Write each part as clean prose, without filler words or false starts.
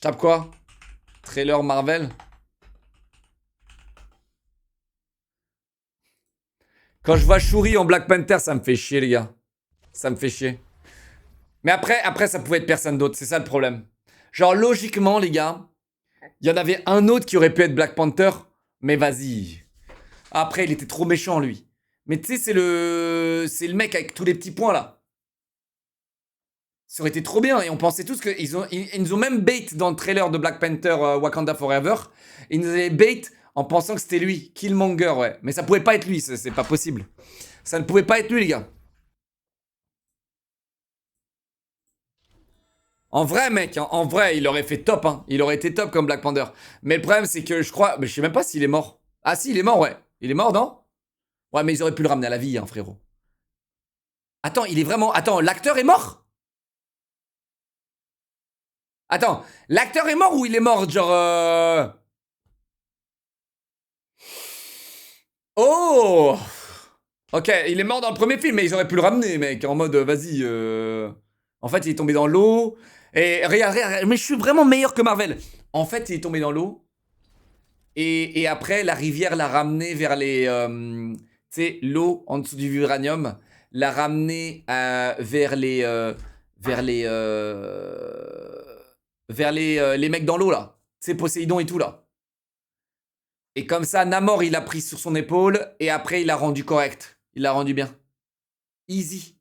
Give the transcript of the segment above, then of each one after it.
tape quoi? Trailer Marvel. Quand je vois Shuri en Black Panther, ça me fait chier, les gars. Ça me fait chier. Mais après, ça pouvait être personne d'autre. C'est ça le problème. Genre, logiquement, les gars, il y en avait un autre qui aurait pu être Black Panther. Mais vas-y. Après, il était trop méchant, lui. Mais tu sais, c'est le mec avec tous les petits points, là. Ça aurait été trop bien. Et on pensait tous ils nous ont même bait dans le trailer de Black Panther Wakanda Forever. Ils nous avaient bait en pensant que c'était lui. Killmonger, ouais. Mais ça pouvait pas être lui. C'est pas possible. Ça ne pouvait pas être lui, les gars. En vrai, mec, hein, en vrai, il aurait fait top, hein. Il aurait été top comme Black Panther. Mais le problème, c'est que je crois. Mais je sais même pas s'il est mort. Ah, si, il est mort, ouais. Il est mort, non? Ouais, mais ils auraient pu le ramener à la vie, hein, frérot. Attends, il est vraiment. Attends, l'acteur est mort? Attends, l'acteur est mort ou il est mort, genre. Oh! Ok, il est mort dans le premier film, mais ils auraient pu le ramener, mec, en mode, vas-y. En fait, il est tombé dans l'eau. Et regarde, regarde, mais je suis vraiment meilleur que Marvel. En fait, il est tombé dans l'eau. Et après, la rivière l'a ramené vers les. Tu sais, l'eau en dessous du vibranium l'a ramené vers les. Vers les. Vers les mecs dans l'eau, là. Tu sais, Poséidon et tout, là. Et comme ça, Namor, il a pris sur son épaule. Et après, il l'a rendu correct. Il l'a rendu bien. Easy.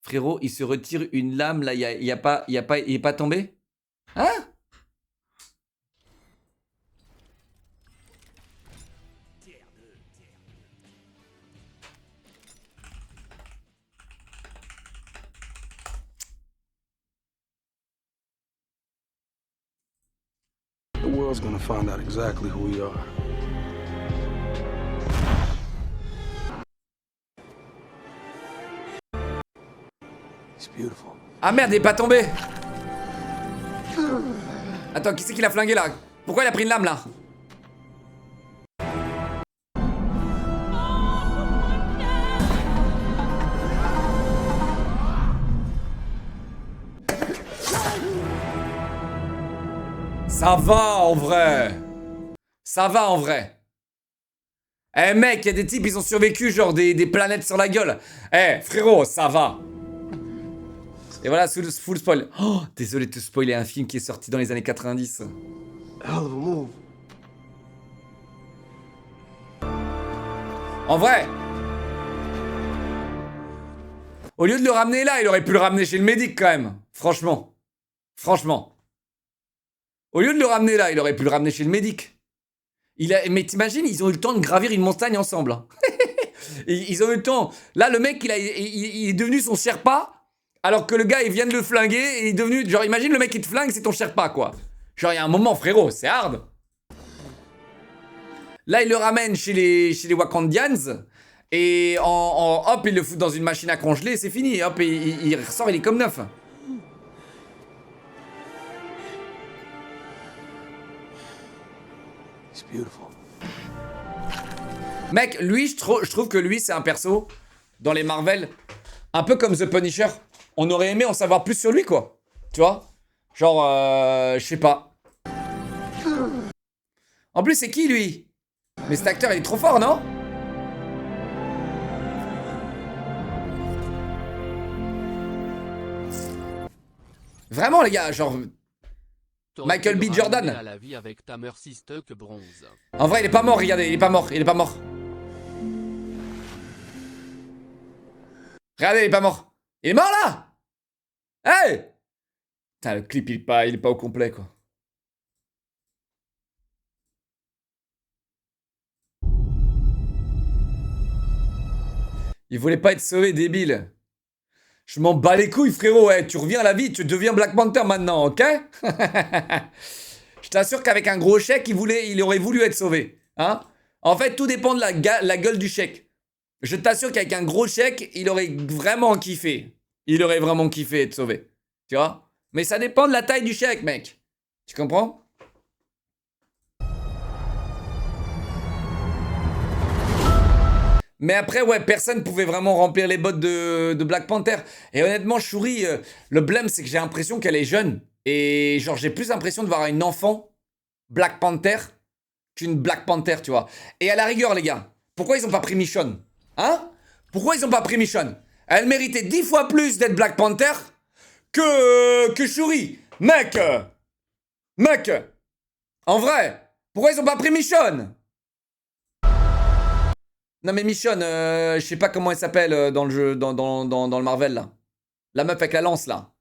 Frérot, il se retire une lame, là. Il est pas tombé? Hein? The world's gonna find out exactly who we are. It's beautiful. Ah merde, il est pas tombé. Attends, qui c'est qui l'a flingué là? Pourquoi il a pris une lame là? Ça va en vrai. Ça va en vrai. Eh mec, il y a des types, ils ont survécu genre des planètes sur la gueule. Eh frérot, ça va. Et voilà, full spoil. Oh, désolé de te spoiler un film qui est sorti dans les années 90. Hell of a move. En vrai, au lieu de le ramener là, il aurait pu le ramener chez le médic quand même. Franchement. Franchement. Au lieu de le ramener là, il aurait pu le ramener chez le médic. Mais t'imagines, ils ont eu le temps de gravir une montagne ensemble. Hein. Ils ont eu le temps. Là, le mec, il est devenu son Sherpa. Alors que le gars, il vient de le flinguer et il est devenu. Genre, imagine le mec qui te flingue, c'est ton Sherpa, quoi. Genre, il y a un moment, frérot, c'est hard. Là, il le ramène chez les Wakandians. Et hop, il le fout dans une machine à congeler et c'est fini. Et hop, il ressort, il est comme neuf. It's beautiful. Mec, lui, je trouve que lui, c'est un perso dans les Marvel, un peu comme The Punisher. On aurait aimé en savoir plus sur lui, quoi. Tu vois? Genre, je sais pas. En plus, c'est qui, lui? Mais cet acteur, il est trop fort, non? Vraiment, les gars, genre... Michael B. Jordan. À la vie avec ta merci Stuck bronze. En vrai, il est pas mort, regardez, il est pas mort, il est pas mort. Regardez, il est pas mort. Il est mort, là! Hey! Putain, le clip, il est pas au complet, quoi. Il voulait pas être sauvé, débile. Je m'en bats les couilles, frérot. Ouais, tu reviens à la vie, tu deviens Black Panther maintenant, ok? Je t'assure qu'avec un gros chèque, il aurait voulu être sauvé. Hein? En fait, tout dépend de la gueule du chèque. Je t'assure qu'avec un gros chèque, il aurait vraiment kiffé. Il aurait vraiment kiffé être sauvé. Tu vois? Mais ça dépend de la taille du chèque, mec. Tu comprends? Mais après, ouais, personne pouvait vraiment remplir les bottes de Black Panther. Et honnêtement, Shuri, le blême, c'est que j'ai l'impression qu'elle est jeune. Et genre, j'ai plus l'impression de voir une enfant Black Panther qu'une Black Panther, tu vois. Et à la rigueur, les gars, pourquoi ils ont pas pris Michonne? Hein? Pourquoi ils ont pas pris Michonne? Elle méritait 10 fois plus d'être Black Panther que Shuri. Mec, en vrai, pourquoi ils ont pas pris Michonne? Non mais Michonne, je sais pas comment elle s'appelle dans le jeu, dans le Marvel là. La meuf avec la lance là.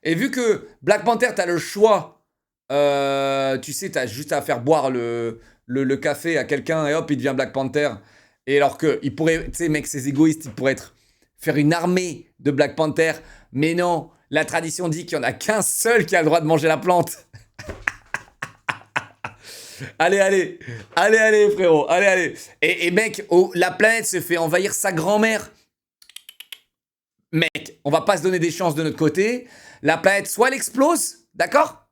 Et vu que Black Panther, t'as le choix, tu sais, t'as juste à faire boire le café à quelqu'un et hop, il devient Black Panther. Et alors que, il pourrait, tu sais, mec, c'est égoïste, il pourrait faire une armée de Black Panther. Mais non, la tradition dit qu'il y en a qu'un seul qui a le droit de manger la plante. Allez, frérot, allez. Et mec, la planète se fait envahir sa grand-mère. Mec, on va pas se donner des chances de notre côté. La planète, soit elle explose, d'accord,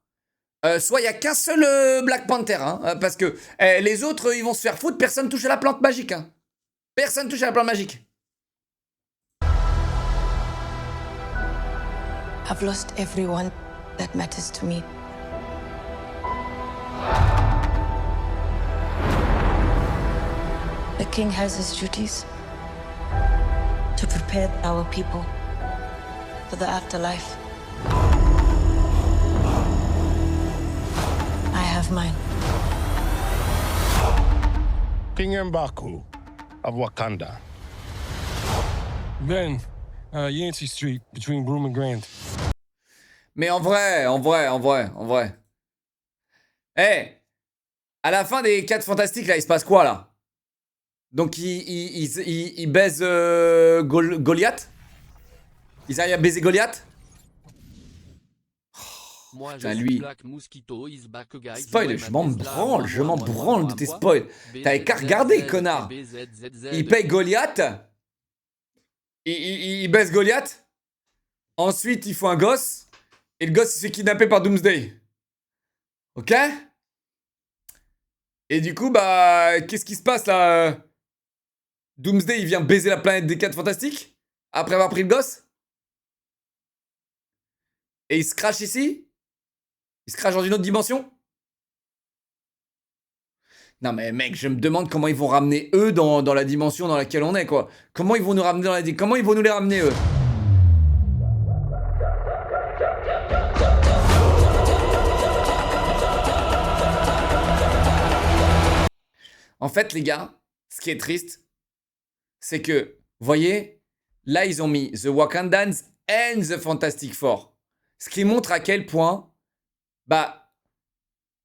soit il y a qu'un seul Black Panther, hein, parce que les autres, ils vont se faire foutre. Personne touche à la plante magique, hein. Personne touche à la plante magique. I've lost everyone that matters to me. The king has his duties to prepare our people for the afterlife. I have mine. King M'Baku of Wakanda. Ben, Yancey Street, between Broome and Grand. Mais en vrai. Eh, à la fin des 4 fantastiques, là, il se passe quoi, là? Donc, ils baisent Goliath? Ils arrivent à baiser Goliath? Moi, Putain, je suis lui. Black Mosquito is back, guys. Spoil, je m'en branle de tes spoils. T'avais qu'à regarder, connard. Il paye Goliath. Il baisse Goliath. Ensuite, il faut un gosse. Et le gosse, il se fait kidnapper par Doomsday. Ok? Et du coup, bah, qu'est-ce qui se passe là? Doomsday, il vient baiser la planète des 4 fantastiques après avoir pris le gosse. Et il se crache ici. Il se crache dans une autre dimension. Non mais mec, je me demande comment ils vont ramener eux dans la dimension dans laquelle on est, quoi. Comment ils vont nous ramener comment ils vont nous les ramener, eux? En fait, les gars, ce qui est triste, c'est que, vous voyez, là, ils ont mis The Wakandans and The Fantastic Four. Ce qui montre à quel point, bah,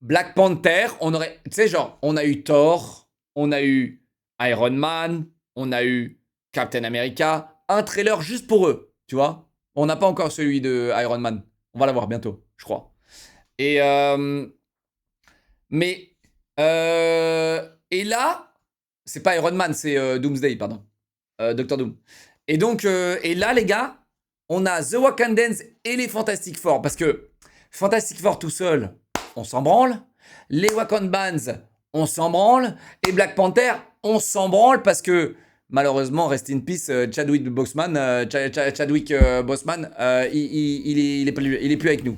Black Panther, on aurait, tu sais, genre, on a eu Thor, on a eu Iron Man, on a eu Captain America, un trailer juste pour eux, tu vois. On n'a pas encore celui de Iron Man. On va l'avoir bientôt, je crois. Et, et là, c'est pas Iron Man, c'est Doomsday, pardon. Doctor Doom. Et donc, et là, les gars, on a The Wakandans et les Fantastic Four. Parce que Fantastic Four tout seul, on s'en branle. Les Wakandans, on s'en branle. Et Black Panther, on s'en branle parce que, malheureusement, rest in peace, Chadwick Boseman, il est plus avec nous.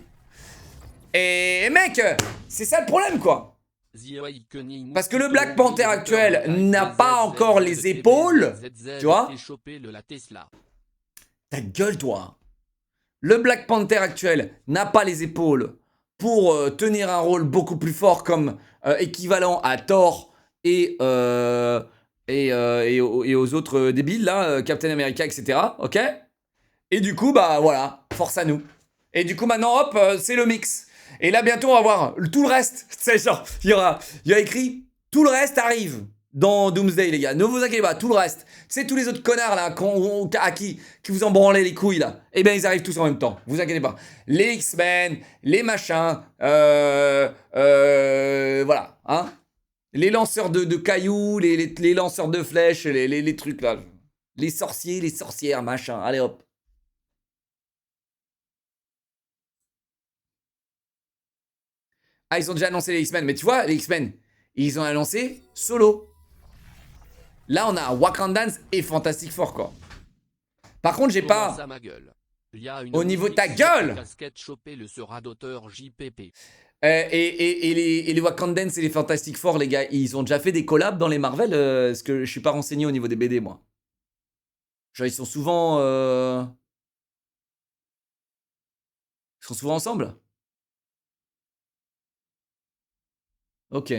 Et mec, c'est ça le problème, quoi. Parce que le Black Panther actuel n'a pas encore les épaules, tu vois. Ta gueule, toi. Le Black Panther actuel n'a pas les épaules pour tenir un rôle beaucoup plus fort comme équivalent à Thor et aux autres débiles, là, Captain America, etc. Ok? Et du coup, bah voilà, force à nous. Et du coup, maintenant, hop, c'est le mix. Et là, bientôt, on va voir tout le reste. C'est genre, il y a écrit, tout le reste arrive dans Doomsday, les gars. Ne vous inquiétez pas, tout le reste. C'est tous les autres connards, là, qui vous en branlez les couilles, là. Eh bien, ils arrivent tous en même temps. Vous inquiétez pas. Les X-Men, les machins, voilà, hein. Les lanceurs de cailloux, les lanceurs de flèches, les trucs, là. Les sorciers, les sorcières, machin. Allez, hop. Ah, ils ont déjà annoncé les X-Men. Mais tu vois, les X-Men, ils ont annoncé Solo. Là, on a Wakandans et Fantastic Four, quoi. Par contre, j'ai Comment pas... ça, ma gueule. Il y a une Au niveau de ta omnixie sur gueule casquette chopée le sera d'auteur JPP. Et les Wakandans et les Fantastic Four, les gars, ils ont déjà fait des collabs dans les Marvel, parce que je suis pas renseigné au niveau des BD, moi. Genre, ils sont souvent ensemble. Ok.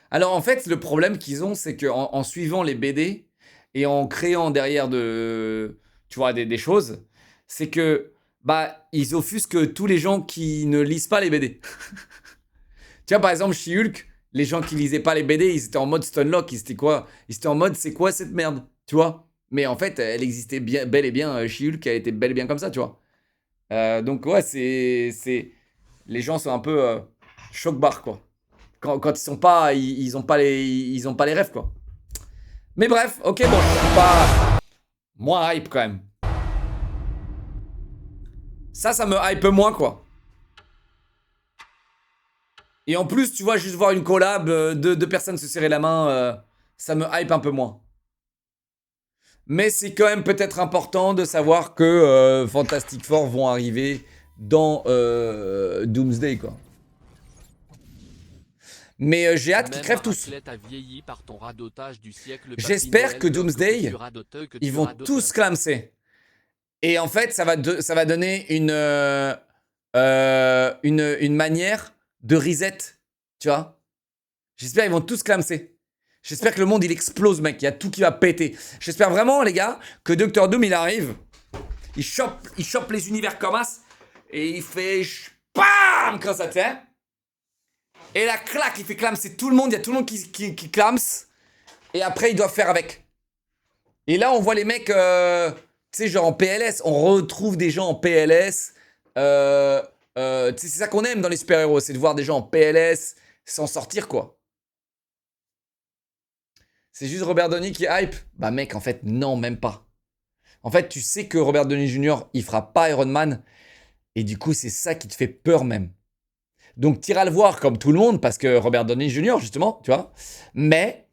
Alors, en fait, le problème qu'ils ont, c'est qu'en suivant les BD et en créant derrière tu vois, des choses, c'est que bah ils offusquent tous les gens qui ne lisent pas les BD. Tu vois, par exemple, She-Hulk, les gens qui lisaient pas les BD, ils étaient en mode Stunlock, ils étaient quoi? Ils étaient en mode c'est quoi cette merde? Tu vois? Mais en fait, elle existait bien, bel et bien, She-Hulk, elle était bel et bien comme ça, tu vois. Donc ouais, les gens sont un peu choc-barre, quoi. Quand ils sont pas, ils ont pas ils ont pas les rêves, quoi. Mais bref, ok, bon, je suis pas moins hype quand même. Ça me hype moins, quoi. Et en plus, tu vois, juste voir une collab, deux personnes se serrer la main, ça me hype un peu moins. Mais c'est quand même peut-être important de savoir que Fantastic Four vont arriver dans Doomsday, quoi. Mais j'ai hâte qu'ils crèvent tous. J'espère que Doomsday, ils vont tous clamser. Et en fait, ça va donner une manière de reset, tu vois. J'espère qu'ils vont tous clamser. J'espère que le monde, il explose, mec. Il y a tout qui va péter. J'espère vraiment, les gars, que Doctor Doom, il arrive. Il chope les univers comme as. Et il fait... BAM quand ça tient. Et la claque, il fait clamser tout le monde. Il y a tout le monde qui clamse. Et après, ils doivent faire avec. Et là, on voit les mecs... tu sais, genre en PLS. On retrouve des gens en PLS. C'est ça qu'on aime dans les super-héros. C'est de voir des gens en PLS s'en sortir, quoi. C'est juste Robert Downey qui hype. Bah mec, en fait, non, même pas. En fait, tu sais que Robert Downey Jr., il fera pas Iron Man. Et du coup, c'est ça qui te fait peur même. Donc, t'iras le voir comme tout le monde, parce que Robert Downey Jr., justement, tu vois. Mais,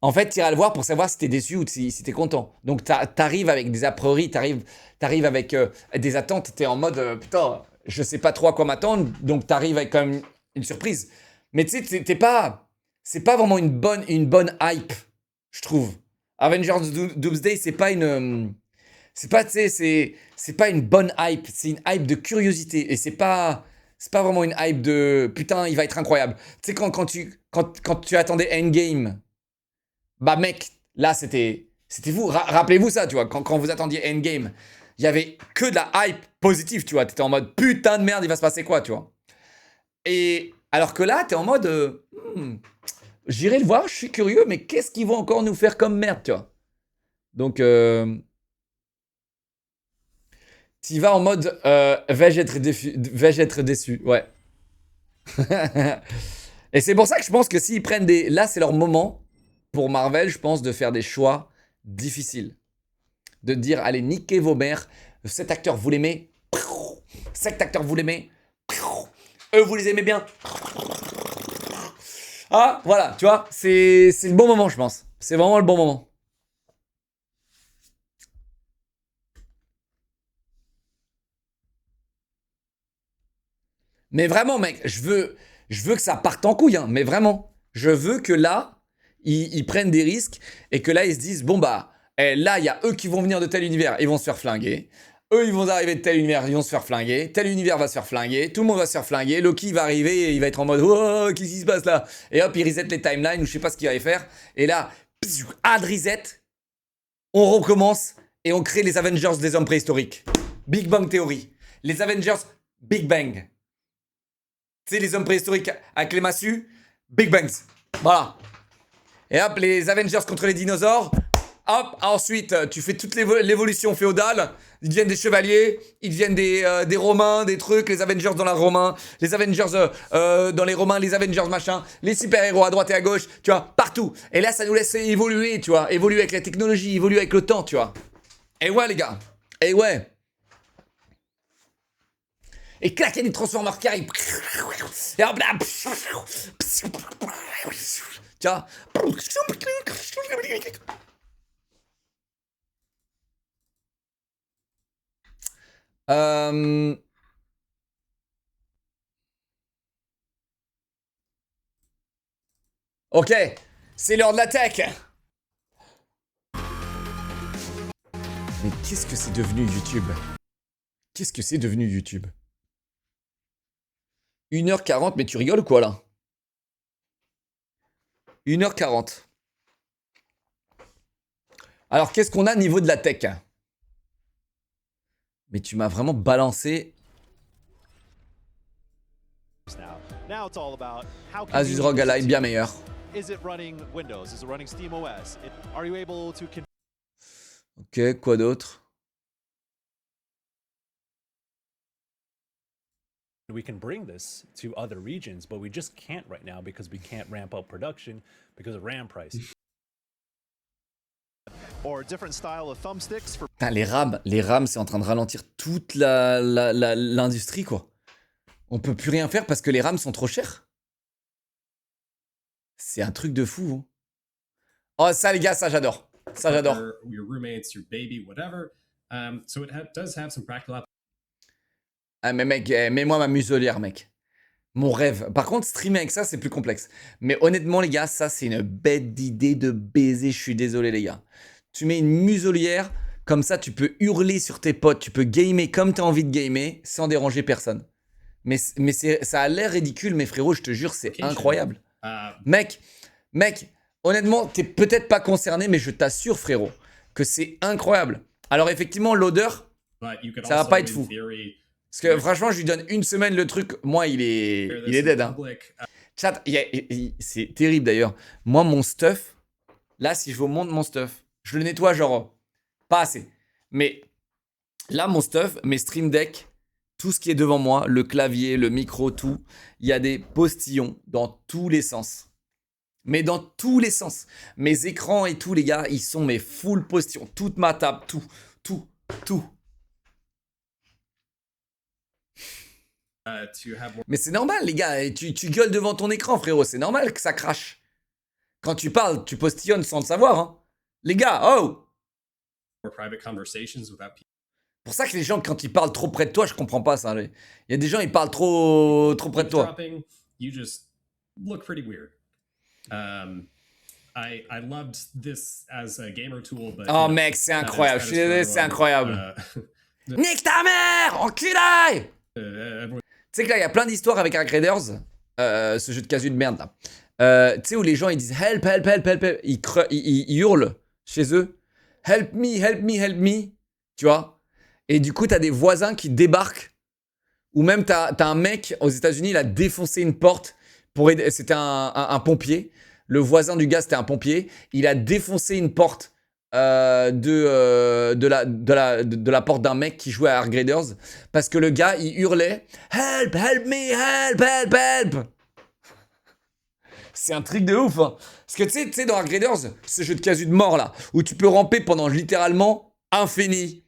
en fait, t'iras le voir pour savoir si t'es déçu ou si t'es content. Donc, t'arrives avec des a priori, t'arrives avec des attentes. T'es en mode, putain, je sais pas trop à quoi m'attendre. Donc, t'arrives avec quand même une surprise. Mais tu sais, t'es pas... C'est pas vraiment une bonne hype, je trouve. Avengers Doomsday, c'est pas une... C'est pas, tu sais, c'est pas une bonne hype. C'est une hype de curiosité. Et c'est pas vraiment une hype de... Putain, il va être incroyable. Tu sais, quand tu attendais Endgame, bah mec, là, c'était fou. Rappelez-vous ça, tu vois. Quand vous attendiez Endgame, il y avait que de la hype positive, tu vois. T'étais en mode, putain de merde, il va se passer quoi, tu vois. Et alors que là, t'es en mode... j'irai le voir, je suis curieux, mais qu'est-ce qu'ils vont encore nous faire comme merde, tu vois. Donc, t'y vas en mode vais-je être déçu, ouais. Et c'est pour ça que je pense que s'ils prennent des... Là, c'est leur moment, pour Marvel, je pense, de faire des choix difficiles. De dire, allez, niquez vos mères, cet acteur, vous l'aimez, cet acteur, vous l'aimez, eux, vous les aimez bien. Ah, voilà, tu vois, c'est le bon moment, je pense. C'est vraiment le bon moment. Mais vraiment, mec, je veux que ça parte en couille, hein, mais vraiment. Je veux que là, ils prennent des risques et que là, ils se disent, bon bah, là, il y a eux qui vont venir de tel univers, ils vont se faire flinguer. Eux, ils vont arriver de tel univers, ils vont se faire flinguer. Tel univers va se faire flinguer. Tout le monde va se faire flinguer. Loki va arriver et il va être en mode oh, qu'est-ce qui se passe là? Et hop, il reset les timelines ou je sais pas ce qu'il va y faire. Et là, hard reset, on recommence et on crée les Avengers des hommes préhistoriques. Big Bang Theory. Les Avengers Big Bang. Tu sais, les hommes préhistoriques avec les massues, Big Bangs. Voilà. Et hop, les Avengers contre les dinosaures. Hop, ensuite, tu fais toute l'évolution féodale. Ils deviennent des chevaliers, ils deviennent des Romains, des trucs, les Avengers dans la Romain, les Avengers dans les Romains, les Avengers machin, les super-héros à droite et à gauche, tu vois, partout. Et là, ça nous laisse évoluer, tu vois, évoluer avec la technologie, évoluer avec le temps, tu vois. Et ouais, les gars, et ouais. Et clac, il y a des Transformers qui arrivent. Et hop là. Tu vois. Euh, Ok, c'est l'heure de la tech. Mais qu'est-ce que c'est devenu YouTube? Qu'est-ce que c'est devenu YouTube? 1h40, mais tu rigoles ou quoi là? 1h40. Alors, qu'est-ce qu'on a au niveau de la tech? Mais tu m'as vraiment balancé. Now it's all about how can Asus you ROG use Ally, it bien to- meilleur. Is it running Windows? Is it running SteamOS? Are you able to Ok, quoi d'autre? We can bring this to other regions, but we just can't right now because we can't ramp up production because of RAM prices. or different style of thumbsticks for Putain, les RAM, c'est en train de ralentir toute l'industrie, quoi. On peut plus rien faire parce que les RAM sont trop chers. C'est un truc de fou. Hein. Oh, ça, les gars, ça, j'adore. Ça, j'adore. Your roommates, your baby, whatever. So it does have some practical Ah, mais mec, mets-moi ma muselière, mec. Mon rêve. Par contre, streamer avec ça, c'est plus complexe. Mais honnêtement, les gars, ça, c'est une bête d'idée de baiser. Je suis désolé, les gars. Tu mets une muselière, comme ça, tu peux hurler sur tes potes, tu peux gamer comme tu as envie de gamer, sans déranger personne. Mais ça a l'air ridicule, mais frérot, je te jure, c'est incroyable. Mec, honnêtement, t'es peut-être pas concerné, mais je t'assure, frérot, que c'est incroyable. Alors, effectivement, l'odeur, ça va pas être fou. Parce que franchement, je lui donne une semaine le truc. Moi, il est dead. Hein. Chat, c'est terrible d'ailleurs. Moi, mon stuff, là, si je vous montre mon stuff, je le nettoie genre pas assez. Mais là, mon stuff, mes Stream Deck, tout ce qui est devant moi, le clavier, le micro, tout, il y a des postillons dans tous les sens. Mais dans tous les sens. Mes écrans et tout, les gars, ils sont mes full postillons. Toute ma table, tout. Mais c'est normal, les gars. Tu gueules devant ton écran, frérot. C'est normal que ça crache. Quand tu parles, tu postillonnes sans le savoir. Hein. Les gars, oh! Pour ça que les gens, quand ils parlent trop près de toi, je comprends pas ça. Il y a des gens, ils parlent trop près de toi. You just look pretty weird. I loved this as a gamer tool, but oh mec, c'est incroyable. Je suis désolé, c'est incroyable. Nique ta mère, enculé! Tu sais que là, il y a plein d'histoires avec Arc Raiders, ce jeu de casu de merde là. Tu sais, où les gens ils disent help. Ils hurlent chez eux. Help me. Tu vois? Et du coup, t'as des voisins qui débarquent. Ou même, t'as un mec aux États-Unis, il a défoncé une porte pour aider. C'était un pompier. Le voisin du gars, c'était un pompier. Il a défoncé une porte de la porte d'un mec qui jouait à Arc Raiders parce que le gars il hurlait help me. C'est un truc de ouf hein. Parce que tu sais dans Arc Raiders, ce jeu de casu de mort là où tu peux ramper pendant littéralement infini.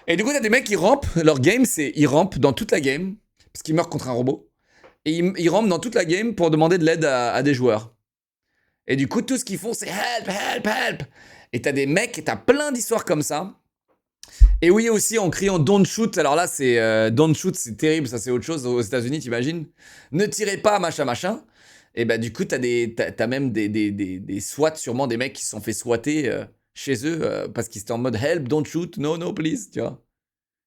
Et du coup t'as des mecs qui rampent, leur game c'est ils rampent dans toute la game parce qu'ils meurent contre un robot et ils rampent dans toute la game pour demander de l'aide à des joueurs. Et du coup tout ce qu'ils font c'est help. Et t'as des mecs, t'as plein d'histoires comme ça. Et oui, aussi en criant don't shoot. Alors là, c'est don't shoot, c'est terrible. Ça, c'est autre chose aux États-Unis, t'imagines? Ne tirez pas, machin. Et bah, du coup, t'as même des SWAT, sûrement des mecs qui se sont fait swatter chez eux parce qu'ils étaient en mode help, don't shoot, no, please, tu vois.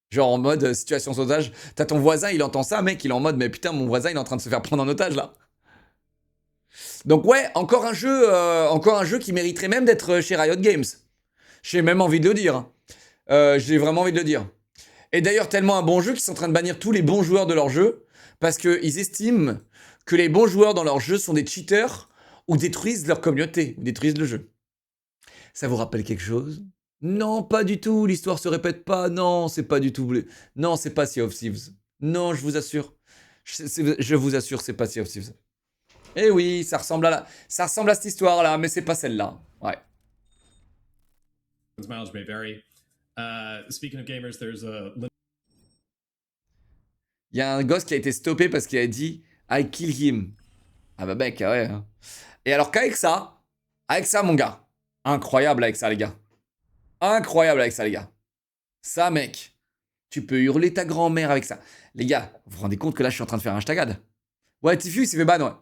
Genre en mode situation sauvage. T'as ton voisin, il entend ça, mec, il est en mode mais putain, mon voisin, il est en train de se faire prendre en otage là. Donc ouais, encore un jeu qui mériterait même d'être chez Riot Games. J'ai même envie de le dire. J'ai vraiment envie de le dire. Et d'ailleurs, tellement un bon jeu qu'ils sont en train de bannir tous les bons joueurs de leur jeu parce qu'ils estiment que les bons joueurs dans leur jeu sont des cheaters ou détruisent leur communauté, ou détruisent le jeu. Ça vous rappelle quelque chose? Non, pas du tout. L'histoire se répète pas. Non, c'est pas du tout. Non, c'est pas Sea of Thieves. Non, je vous assure. Je vous assure, c'est pas Sea of Thieves. Eh oui, ça ressemble à cette histoire-là, mais c'est pas celle-là. Ouais. mileage may vary. Speaking of gamers, there's a... Il y a un gosse qui a été stoppé parce qu'il a dit I kill him. Ah bah mec, ouais. Et alors qu'avec ça, mon gars, incroyable avec ça, les gars. Incroyable avec ça, les gars. Ça, mec, tu peux hurler ta grand-mère avec ça. Les gars, vous vous rendez compte que là, je suis en train de faire un hashtagade. Ouais, Tifu, il s'est fait ban, ouais.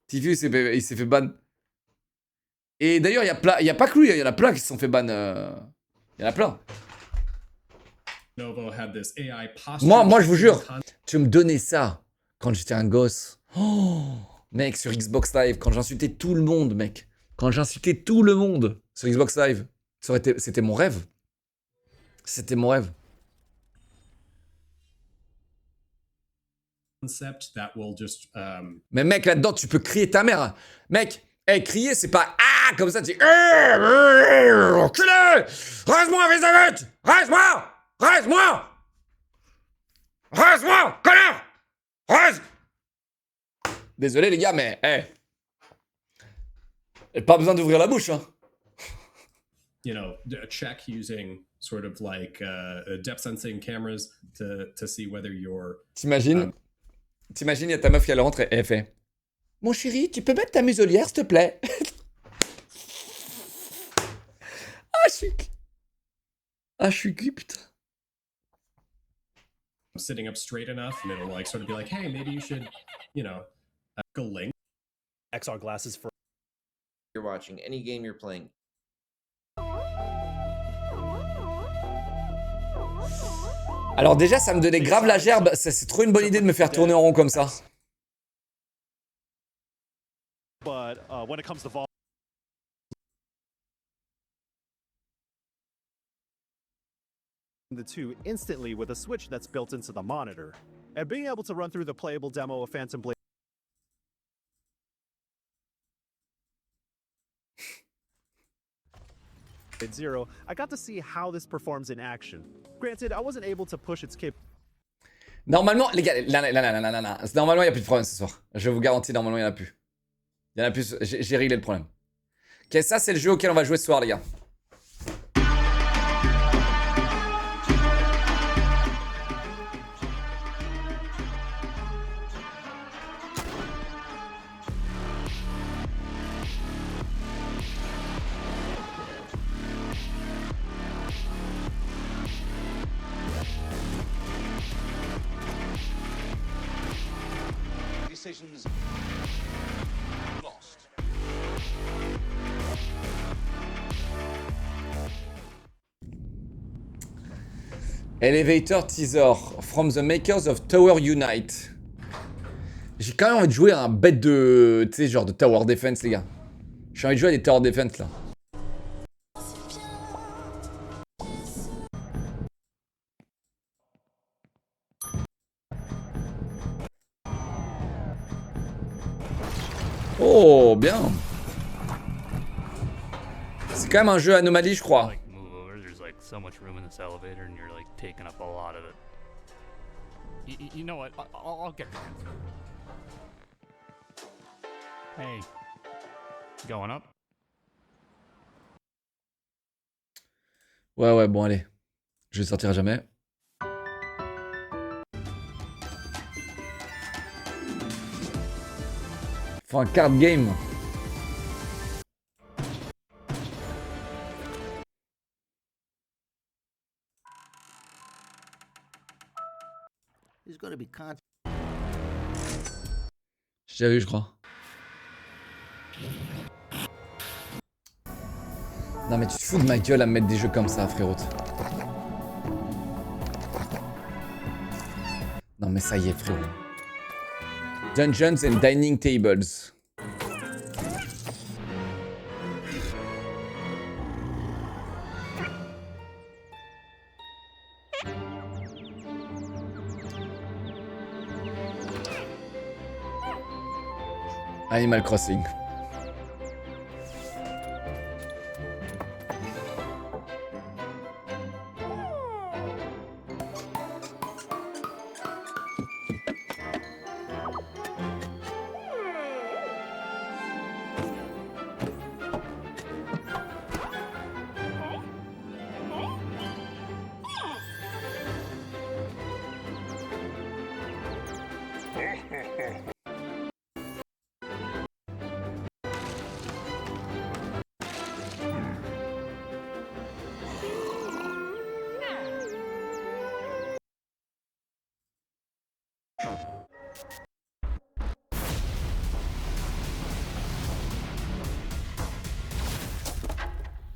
Tifu, il s'est fait ban. Et d'ailleurs, il y a pas que lui, il y en a plein qui se sont fait ban. Il y en a plein. Novo had this AI posture Moi, je vous jure, concept. tu me donnais ça quand j'étais un gosse. Oh, mec, sur Xbox Live, quand j'insultais tout le monde, mec. Quand j'insultais tout le monde sur Xbox Live. C'était mon rêve. C'était mon rêve. Concept that will just Mais mec, là-dedans, tu peux crier ta mère. Mec, crier, c'est pas ah comme ça, tu dis enculé, rase-moi, fils de pute, rase-moi, rase-moi, rase-moi, connard, rase. Désolé les gars, mais pas besoin d'ouvrir la bouche, hein. check using sort of like depth sensing cameras to see whether you're. T'imagines, il y a ta meuf qui elle rentre et elle fait mon chéri, tu peux mettre ta muselière, s'il te plaît. Je suis cul, putain. Sitting up straight enough, and it'll like sort of be like, hey, maybe you should, go link. XR glasses for You're watching, any game you're playing. Alors déjà, ça me donnait grave la gerbe. C'est trop une bonne idée de me faire tourner en rond comme ça. But when it comes to volume, the two instantly with a switch that's built into the monitor, and being able to run through the playable demo of Phantom Blade. Zero, I got to see how this performs in action. Granted, I wasn't able to push its capabilities. Normalement, les gars, normalement, il n'y a plus de problème ce soir. Je vous garantis, normalement, il n'y en a plus. Il y en a plus, j'ai réglé le problème. Ok, ça, c'est le jeu auquel on va jouer ce soir, les gars. Decisions lost. Elevator teaser from the makers of Tower Unite. J'ai quand même envie de jouer à un bête de, tu sais, genre de Tower Defense, les gars. J'ai envie de jouer à des Tower Defense là. Oh, bien. C'est quand même un jeu anomalie, je crois. Like move over, there's like so much room in this elevator and you're like taking up a lot of it. You know what? I'll get the answer. Hey, going up? Ouais, bon, allez. Je le sortirai jamais. Faut un card game. J'ai déjà vu, je crois. Non mais tu te fous de ma gueule à me mettre des jeux comme ça, frérot. Non mais ça y est, frérot. Dungeons and Dining Tables. Animal Crossing.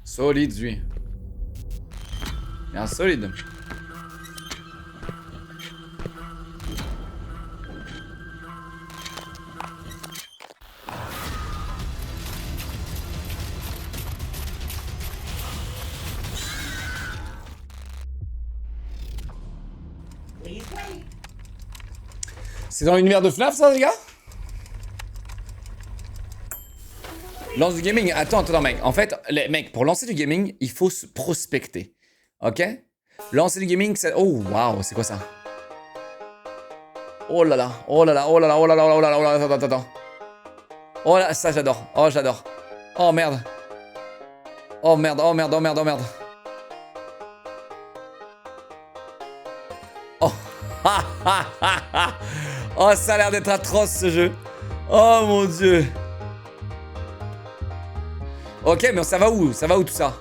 Solide, lui. Bien solide. C'est dans l'univers de FNAF, ça, les gars? Lance du gaming. Attends, mec. En fait, les mecs, pour lancer du gaming, il faut se prospecter. Ok? Lancer du gaming, c'est... Oh, waouh, c'est quoi ça? Oh là là, oh là là, oh là là, oh là là, oh là là, oh là là, attends. Oh là, ça j'adore, oh j'adore. Oh merde. Oh merde, oh merde, oh merde, oh merde. Oh, oh, ça a l'air d'être atroce ce jeu. Oh mon dieu. Ok, mais ça va où? Ça va où tout ça?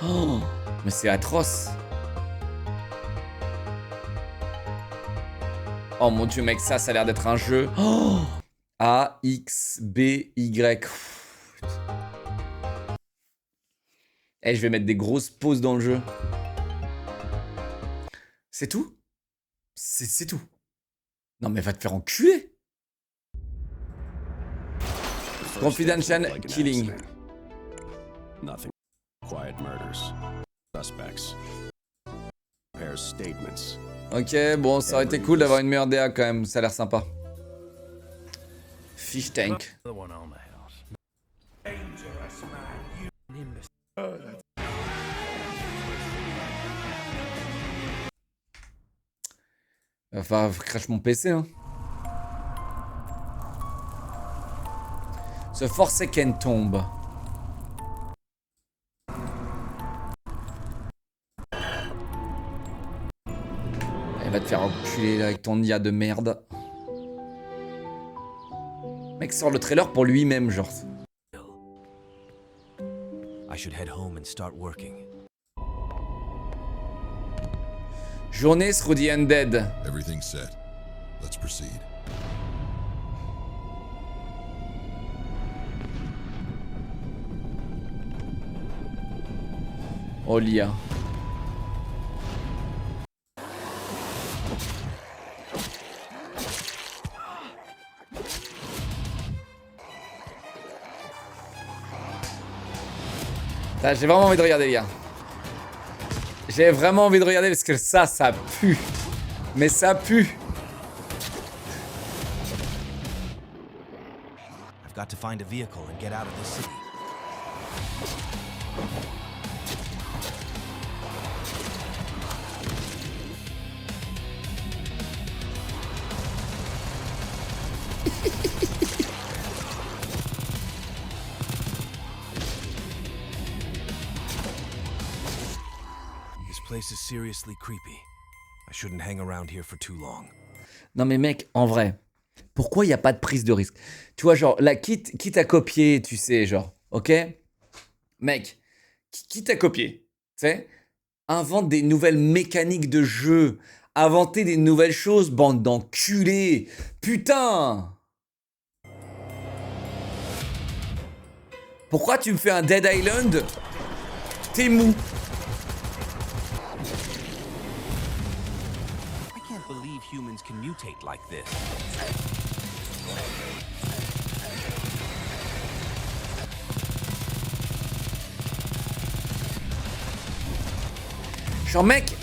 Oh, mais c'est atroce. Oh mon dieu, mec, ça a l'air d'être un jeu. Oh, A, X, B, Y. Eh, je vais mettre des grosses pauses dans le jeu. C'est tout? C'est tout. Non, mais va te faire enculer. Confidential killing. Nothing. Quiet murders. Suspects. Prepares statements. Ok, bon, ça aurait été cool d'avoir une meilleure DA quand même, ça a l'air sympa. Fish tank. Enfin, crache mon PC, hein. The Forsaken Tomb. Elle va te faire enculer là, avec ton IA de merde. Mec sort le trailer pour lui-même, genre. I should head home and start working. Journée through the Undead. Everything's set. Let's proceed. Oh l'IA. J'ai vraiment envie de regarder, les gars. J'ai vraiment envie de regarder parce que ça pue. Mais ça pue. I've got to find a vehicle and get out of this city. Place is seriously creepy. I shouldn't hang around here for too long. Non mais mec, en vrai, pourquoi il n'y a pas de prise de risque? Tu vois, genre, là, quitte à copier, tu sais, genre, ok? Mec, quitte à copier, tu sais, invente des nouvelles mécaniques de jeu, inventer des nouvelles choses, bande d'enculés. Putain! Pourquoi tu me fais un Dead Island? T'es mou. Humans can mutate like this. Genre mec, tu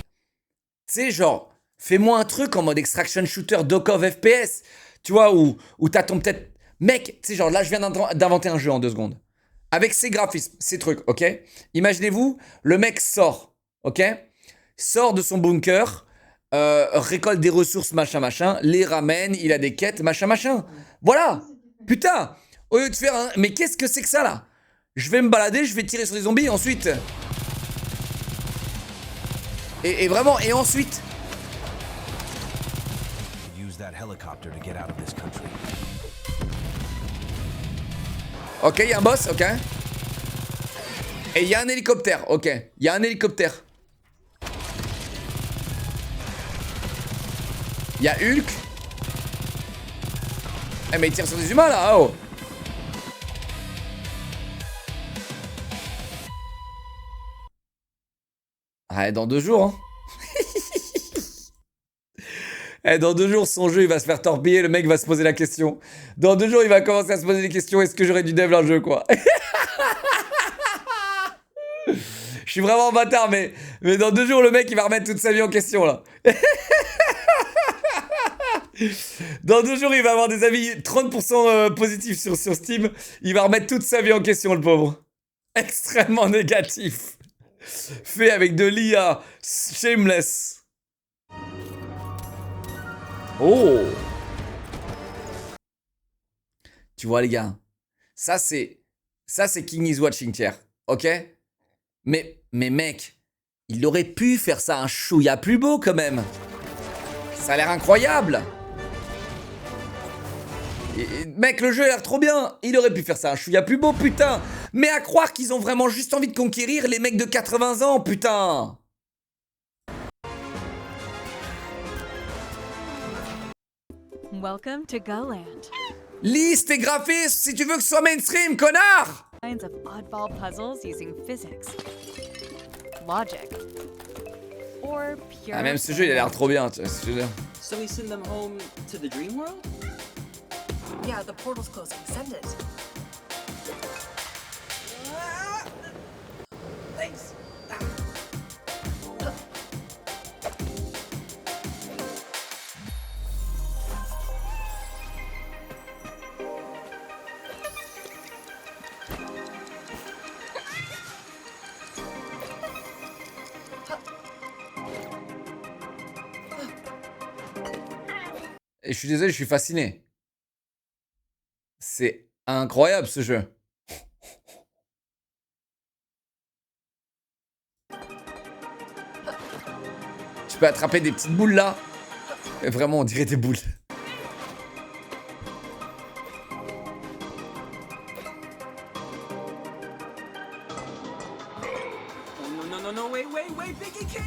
sais genre, fais-moi un truc en mode extraction shooter Dokov FPS, tu vois, où t'as ton peut-être... Mec, tu sais genre là je viens d'inventer un jeu en 2 secondes. Avec ces graphismes, ces trucs, ok? Imaginez-vous, le mec sort, ok? Sort de son bunker... récolte des ressources, machin, les ramène, il a des quêtes, machin. Voilà. Putain. Au lieu de faire un... Mais qu'est-ce que c'est que ça, là? Je vais me balader, je vais tirer sur des zombies, ensuite... Et vraiment, et ensuite... Ok, il y a un boss, ok. Et il y a un hélicoptère, ok. Il y a un hélicoptère. Il y a Hulk. Eh mais il tire sur des humains là, oh. Ouais, dans 2 jours, hein. Dans 2 jours, son jeu, il va se faire torpiller, le mec va se poser la question. Dans 2 jours, il va commencer à se poser des questions. Est-ce que j'aurais dû dev un jeu, quoi? Je suis vraiment un bâtard, mais dans 2 jours, le mec, il va remettre toute sa vie en question, là. Dans 2 jours, il va avoir des avis 30% positifs sur Steam. Il va remettre toute sa vie en question, le pauvre. Extrêmement négatif. Fait avec de l'IA. Shameless. Oh! Tu vois, les gars, ça c'est King is watching tier, ok? Mais mec, il aurait pu faire ça un chouïa plus beau quand même. Ça a l'air incroyable. Mec, le jeu a l'air trop bien. Il aurait pu faire ça un chouïa plus beau, putain. Mais à croire qu'ils ont vraiment juste envie de conquérir les mecs de 80 ans, putain. Welcome to GoLand. Liste tes graphismes si tu veux que ce soit mainstream, connard! Kinds of oddball puzzles using physics, logic, or pure. Ah, même ce jeu, il a l'air trop bien, tu vois ce que je veux dire. So we send them home to the dream world? Yeah, the portal's closing. Send it. Thanks. Et je suis désolé, je suis fasciné. C'est incroyable ce jeu. Tu peux attraper des petites boules là. Et vraiment, on dirait des boules. Oh, no, wait, Biggie Kitty!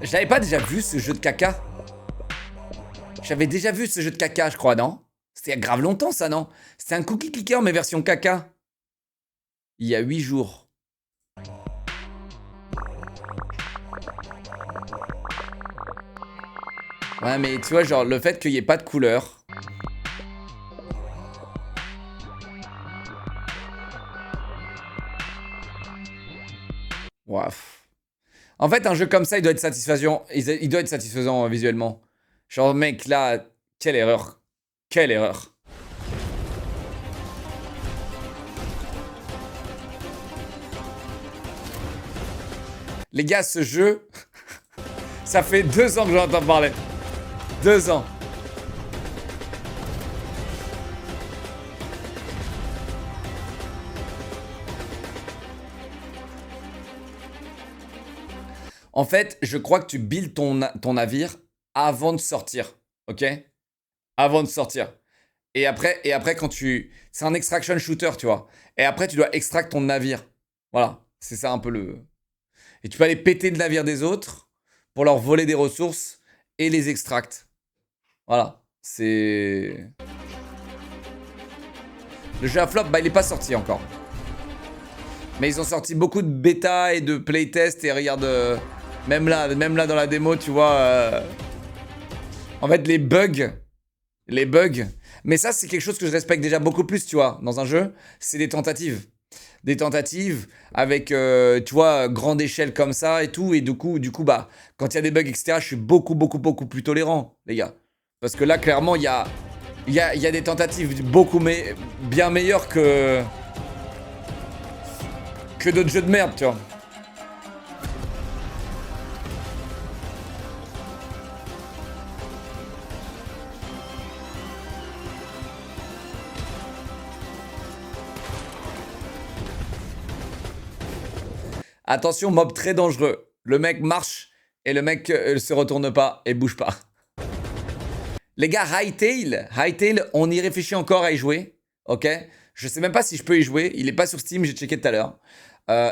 Je l'avais pas déjà vu ce jeu de caca. J'avais déjà vu ce jeu de caca, je crois, non? C'était il y a grave longtemps, ça, non? C'était un cookie clicker, mais version caca. Il y a 8 jours. Ouais, mais tu vois, genre, le fait qu'il n'y ait pas de couleur. Ouaf. En fait, un jeu comme ça, il doit être satisfaisant. Il doit être satisfaisant visuellement. Genre, mec, là, quelle erreur. Quelle erreur. Les gars, ce jeu, ça fait 2 ans que j'en entends parler. 2 ans. En fait, je crois que tu builds ton navire avant de sortir, ok? Avant de sortir. Et après quand tu... C'est un extraction shooter, tu vois. Et après, tu dois extract ton navire. Voilà, c'est ça un peu le... Et tu peux aller péter le navire des autres pour leur voler des ressources et les extract. Voilà, c'est... Le jeu à flop, bah il est pas sorti encore. Mais ils ont sorti beaucoup de bêta et de playtest et regarde... Même là dans la démo, tu vois... En fait, les bugs... Mais ça, c'est quelque chose que je respecte déjà beaucoup plus, tu vois, dans un jeu. C'est des tentatives. Des tentatives avec, tu vois, grande échelle comme ça et tout. Et du coup bah, quand il y a des bugs, etc., je suis beaucoup plus tolérant, les gars. Parce que là, clairement, il y a des tentatives bien meilleures que d'autres jeux de merde, tu vois. Attention, mob très dangereux. Le mec marche et le mec se retourne pas et bouge pas. Les gars, Hytale, on y réfléchit encore à y jouer. Ok? Je sais même pas si je peux y jouer. Il est pas sur Steam, j'ai checké tout à l'heure.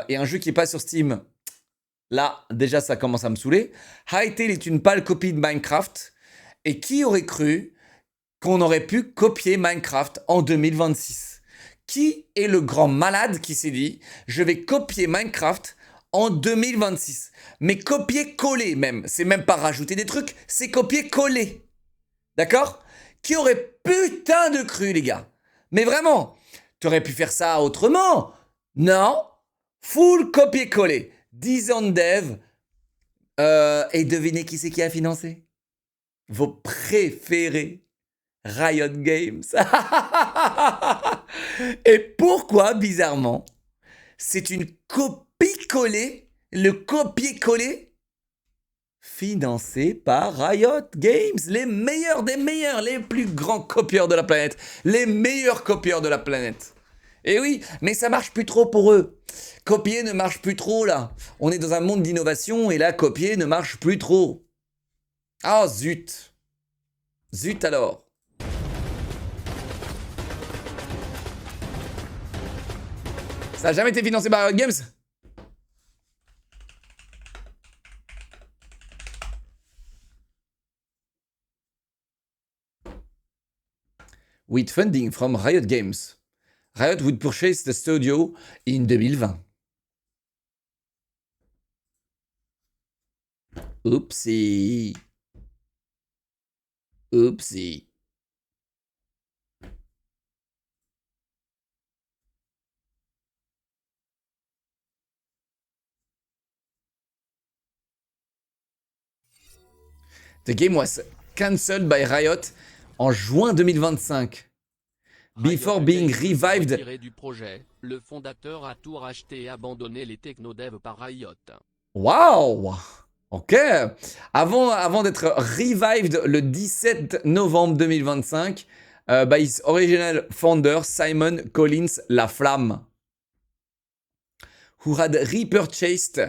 Et un jeu qui est pas sur Steam, là, déjà, ça commence à me saouler. Hytale est une pâle copie de Minecraft. Et qui aurait cru qu'on aurait pu copier Minecraft en 2026? Qui est le grand malade qui s'est dit « Je vais copier Minecraft en 2026 ?» Mais copier-coller même. C'est même pas rajouter des trucs, c'est copier-coller. D'accord? Qui aurait putain de cru, les gars? Mais vraiment, tu aurais pu faire ça autrement. Non, full copier-coller. 10 ans de dev. Et devinez qui c'est qui a financé? Vos préférés. Riot Games. Et pourquoi, bizarrement, c'est une copie-coller, le copier-coller, financé par Riot Games, les meilleurs des meilleurs, les plus grands copieurs de la planète, les meilleurs copieurs de la planète. Et oui, mais ça marche plus trop pour eux. Copier ne marche plus trop là. On est dans un monde d'innovation et là, copier ne marche plus trop. Ah zut. Zut alors. Ça n'a jamais été financé par Riot Games? With funding from Riot Games, Riot would purchase the studio in 2020. Oupsie. Oupsie. The game was cancelled by Riot en juin 2025. Before being revived. Retiré du projet, le fondateur a tout racheté et abandonné les technodevs par Riot. Wow! Ok. Avant d'être revived le 17 novembre 2025 by his original founder Simon Collins Laflamme, who had repurchased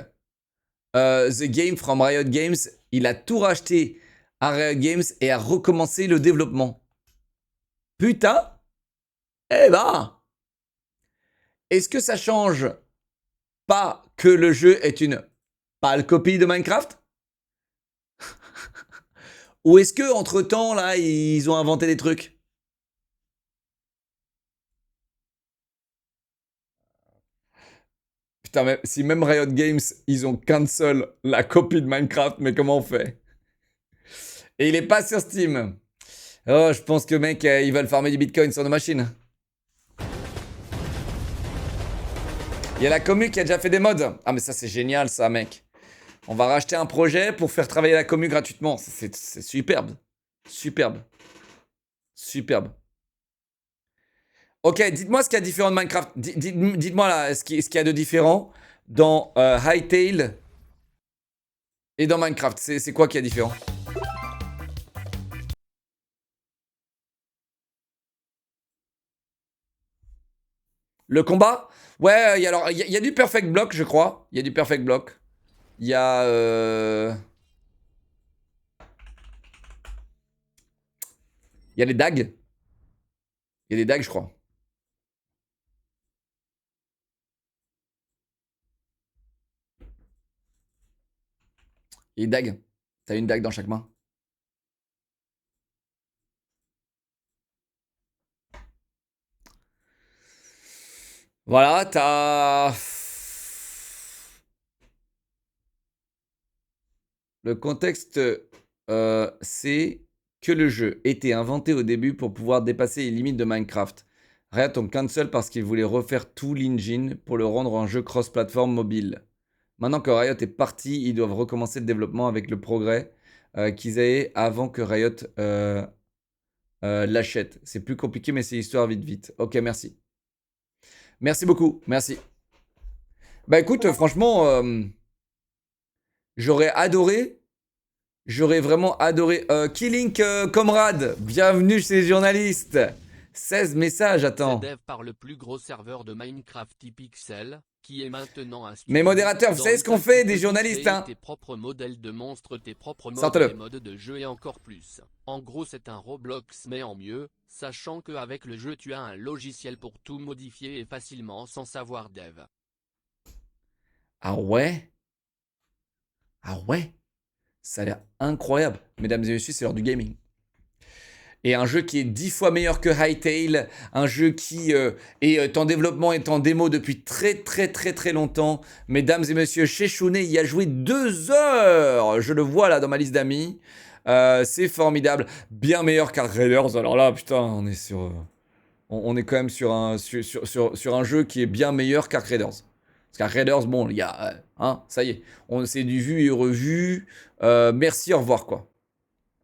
the game from Riot Games. Il a tout racheté à Riot Games et a recommencé le développement. Putain! Eh ben! Est-ce que ça change pas que le jeu est une pâle copie de Minecraft? Ou est-ce que entre temps là ils ont inventé des trucs? Putain, mais si même Riot Games ils ont cancel la copie de Minecraft, mais comment on fait? Et il est pas sur Steam. Oh, je pense que mec ils veulent farmer du bitcoin sur nos machines. Il y a la commu qui a déjà fait des mods. Ah mais ça c'est génial ça mec. On va racheter un projet pour faire travailler la commu gratuitement. C'est superbe. Superbe. Superbe. Ok, dites-moi ce qu'il y a de différent de Minecraft. Dites-moi là, ce qu'il y a de différent dans Hytale et dans Minecraft. C'est quoi qui est différent? Le combat? Ouais, il y a du perfect block, je crois. Il y a du perfect block. Il y a... Il y a les dagues. Il y a des dagues, je crois. Et une dague. T'as une dague dans chaque main. Voilà, t'as... Le contexte, c'est que le jeu était inventé au début pour pouvoir dépasser les limites de Minecraft. Riot ont cancel parce qu'ils voulaient refaire tout l'engine pour le rendre un jeu cross-platform mobile. Maintenant que Riot est parti, ils doivent recommencer le développement avec le progrès qu'ils avaient avant que Riot l'achète. C'est plus compliqué, mais c'est histoire vite. Ok, merci. Merci beaucoup, merci. Bah écoute, franchement, j'aurais vraiment adoré. Killing Comrade, bienvenue chez les journalistes. 16 messages, attends. Dev par le plus gros serveur de Minecraft Pixel, qui est maintenant un Mais modérateur, vous dans savez ce qu'on lequel fait tu des peux journalistes, créer hein. tes propres modèles de monstres, tes propres modes Sortez-le. et modes de jeu et encore plus. En gros, c'est un Roblox mais en mieux, sachant qu'avec le jeu tu as un logiciel pour tout modifier et facilement sans savoir dev. Ah ouais? Ah ouais? Ça a l'air incroyable. Mesdames et messieurs, c'est l'heure du gaming. Et un jeu qui est 10 fois meilleur que Hytale, un jeu qui est en développement, est en démo depuis très longtemps. Mesdames et messieurs, chez Shounet, il y a joué 2 heures. Je le vois là dans ma liste d'amis. C'est formidable. Bien meilleur qu'Ark Raiders. Alors là, putain, on est sur... on est quand même sur un jeu qui est bien meilleur qu'Ark Raiders. Parce qu'Ark Raiders, bon, il y a... hein, ça y est. C'est du vu et revu. Merci, au revoir, quoi.